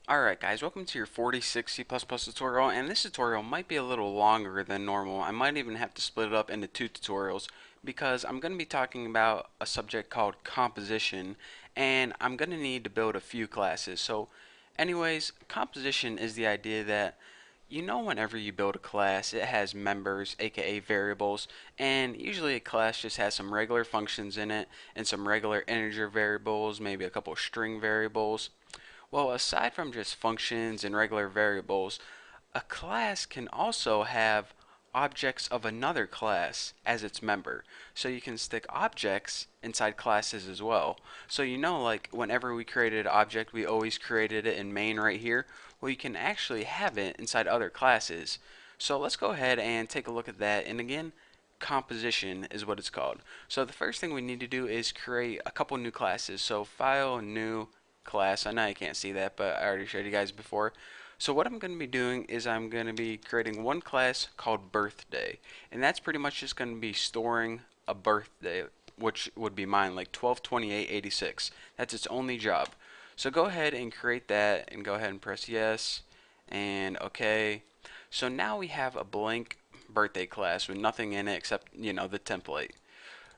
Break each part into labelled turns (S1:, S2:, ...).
S1: Alright guys, welcome to your 46 C++ tutorial, and this tutorial might be a little longer than normal. I might even have to split it up into two tutorials because I'm going to be talking about a subject called composition, and I'm going to need to build a few classes. So anyways, composition is the idea that whenever you build a class, it has members, aka variables, and usually a class just has some regular functions in it and some regular integer variables, maybe a couple string variables. Well, aside from just functions and regular variables, a class can also have objects of another class as its member. So you can stick objects inside classes as well. So like whenever we created an object, we always created it in main right here. Well, you can actually have it inside other classes. So let's go ahead and take a look at that. And again, composition is what it's called. So the first thing we need to do is create a couple new classes. So file, new, class. I know you can't see that, but I already showed you guys before. So what I'm going to be doing is I'm going to be creating one class called birthday, and that's pretty much just going to be storing a birthday, which would be mine, like 12/28/86. That's its only job. So go ahead and create that and go ahead and press yes and okay. So now we have a blank birthday class with nothing in it except the template.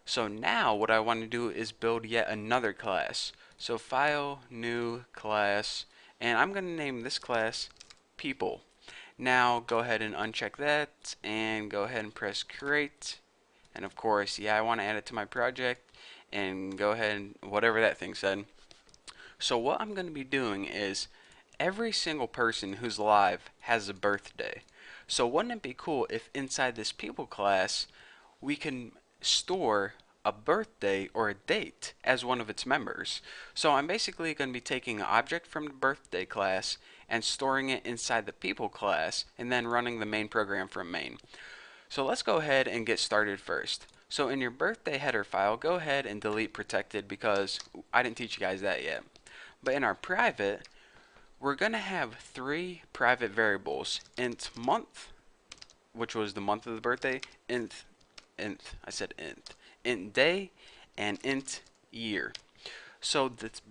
S1: So now what I want to do is build yet another class. So file, new class, and I'm going to name this class people. Now go ahead and uncheck that and go ahead and press create. And of course, yeah, I want to add it to my project and go ahead and whatever that thing said. So what I'm going to be doing is every single person who's live has a birthday. So wouldn't it be cool if inside this people class we can store a birthday or a date as one of its members? So I'm basically going to be taking an object from the birthday class and storing it inside the people class and then running the main program from main. So let's go ahead and get started first. So in your birthday header file, go ahead and delete protected because I didn't teach you guys that yet. But in our private, we're going to have three private variables: int month, which was the month of the birthday, I said int day, and int year. So that's,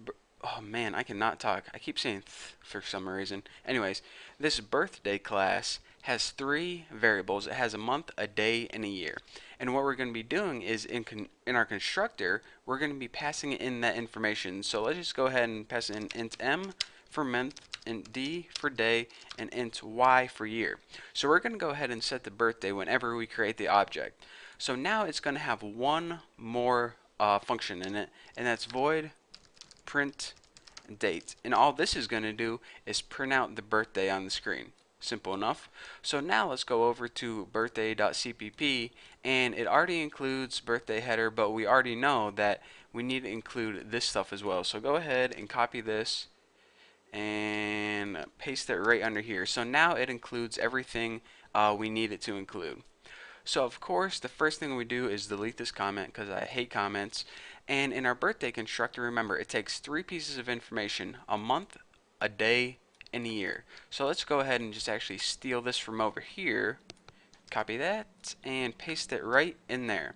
S1: oh man, I cannot talk. I keep saying for some reason. Anyways, this birthday class has three variables. It has a month, a day, and a year. And what we're going to be doing is in our constructor, we're going to be passing in that information. So let's just go ahead and pass in int m for month, int d for day, and int y for year. So we're going to go ahead and set the birthday whenever we create the object. So now it's going to have one more function in it, and that's void print date. And all this is going to do is print out the birthday on the screen. Simple enough. So now let's go over to birthday.cpp, and it already includes birthday header, but we already know that we need to include this stuff as well. So go ahead and copy this and paste it right under here. So now it includes everything we need it to include. So of course, the first thing we do is delete this comment because I hate comments. And in our birthday constructor, remember, it takes three pieces of information: a month, a day, and a year. So let's go ahead and just actually steal this from over here, copy that, and paste it right in there.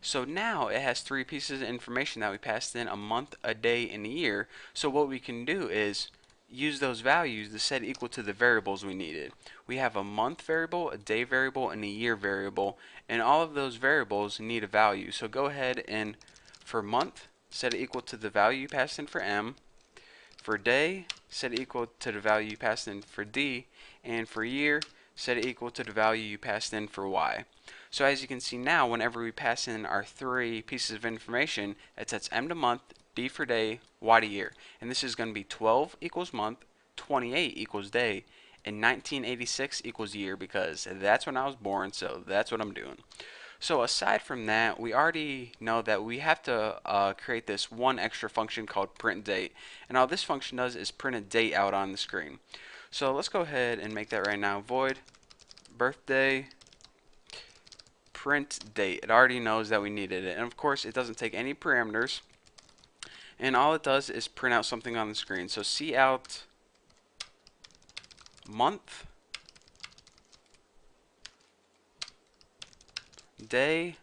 S1: So now it has three pieces of information that we passed in: a month, a day, and a year. So what we can do is use those values to set equal to the variables we needed. We have a month variable, a day variable, and a year variable, and all of those variables need a value. So go ahead and for month, set it equal to the value you passed in for m. For day, set it equal to the value you passed in for d. And for year, set it equal to the value you passed in for y. So as you can see now, whenever we pass in our three pieces of information, it sets m to month, d for day, y to year. And this is going to be 12 equals month, 28 equals day, and 1986 equals year, because that's when I was born, so that's what I'm doing. So aside from that, we already know that we have to create this one extra function called print date. And all this function does is print a date out on the screen. So let's go ahead and make that right now. Void birthday print date. It already knows that we needed it. And of course, it doesn't take any parameters. And all it does is print out something on the screen. So cout month, day,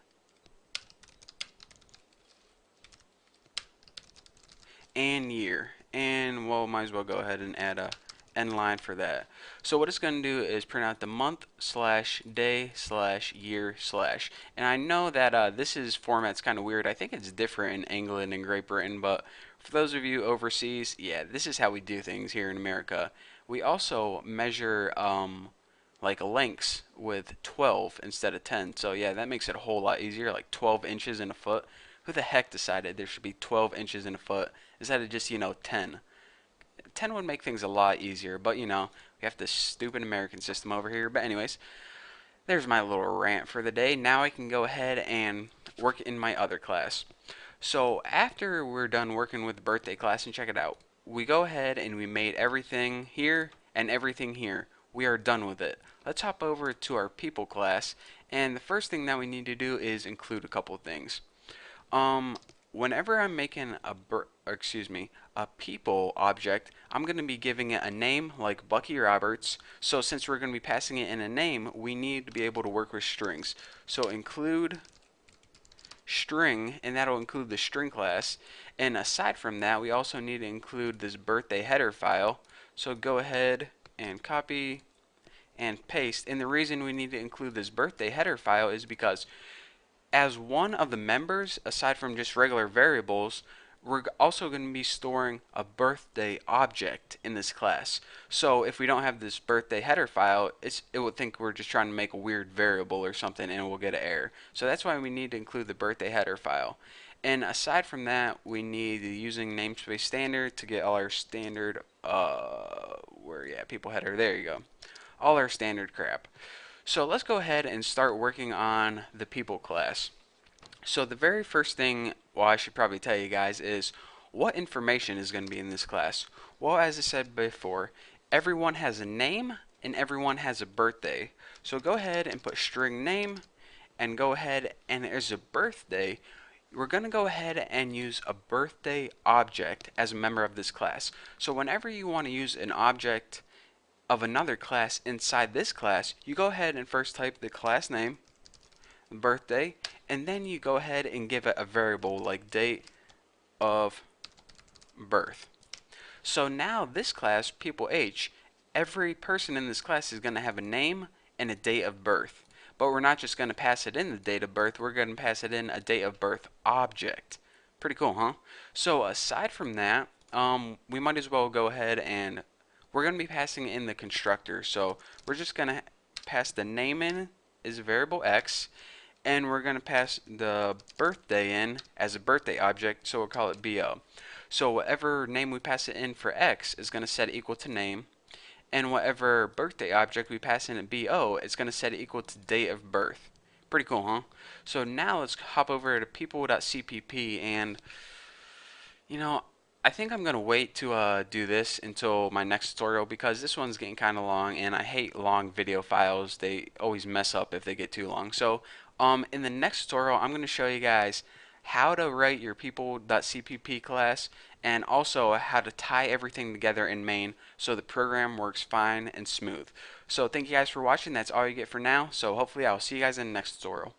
S1: and year. and we'll might as well go ahead and add a end line for that. So what it's going to do is print out the month slash day slash year slash. And I know that this is format's kind of weird. I think it's different in England and Great Britain, but for those of you overseas, yeah, this is how we do things here in America. We also measure like lengths with 12 instead of 10. So yeah, that makes it a whole lot easier, like 12 inches in a foot. Who the heck decided there should be 12 inches in a foot instead of just, 10? 10 would make things a lot easier, but we have this stupid American system over here. But anyways, there's my little rant for the day. Now I can go ahead and work in my other class. So after we're done working with the birthday class, and check it out, we go ahead and we made everything here and everything here. We are done with it. Let's hop over to our people class, and the first thing that we need to do is include a couple of things. Um, Whenever I'm making a people object, I'm going to be giving it a name like Bucky Roberts. So since we're going to be passing it in a name, we need to be able to work with strings. So include string, and that'll include the string class. And aside from that, we also need to include this birthday header file. So go ahead and copy and paste. And the reason we need to include this birthday header file is because as one of the members, aside from just regular variables, we're also going to be storing a birthday object in this class. So if we don't have this birthday header file, it will think we're just trying to make a weird variable or something, and we'll get an error. So that's why we need to include the birthday header file. And aside from that, we need the using namespace standard to get all our standard, people header, there you go. All our standard crap. So let's go ahead and start working on the people class. So the very first thing, well, I should probably tell you guys is what information is going to be in this class. Well, as I said before, everyone has a name and everyone has a birthday. So go ahead and put string name and go ahead and there's a birthday. We're going to go ahead and use a birthday object as a member of this class. So whenever you want to use an object of another class inside this class, you go ahead and first type the class name, birthday, and then you go ahead and give it a variable like date of birth. So now this class, people H, every person in this class is going to have a name and a date of birth. But we're not just going to pass it in the date of birth, we're going to pass it in a date of birth object. Pretty cool, huh? So aside from that, we might as well go ahead and we're going to be passing in the constructor. So we're just going to pass the name in as a variable X, and we're going to pass the birthday in as a birthday object, so we'll call it BO. So whatever name we pass it in for X is going to set it equal to name, and whatever birthday object we pass in at BO is going to set it equal to date of birth. Pretty cool, huh? So now let's hop over to people.cpp, and I think I'm going to wait to do this until my next tutorial because this one's getting kind of long and I hate long video files. They always mess up if they get too long. So in the next tutorial, I'm going to show you guys how to write your people.cpp class and also how to tie everything together in main so the program works fine and smooth. So thank you guys for watching. That's all you get for now. So hopefully I'll see you guys in the next tutorial.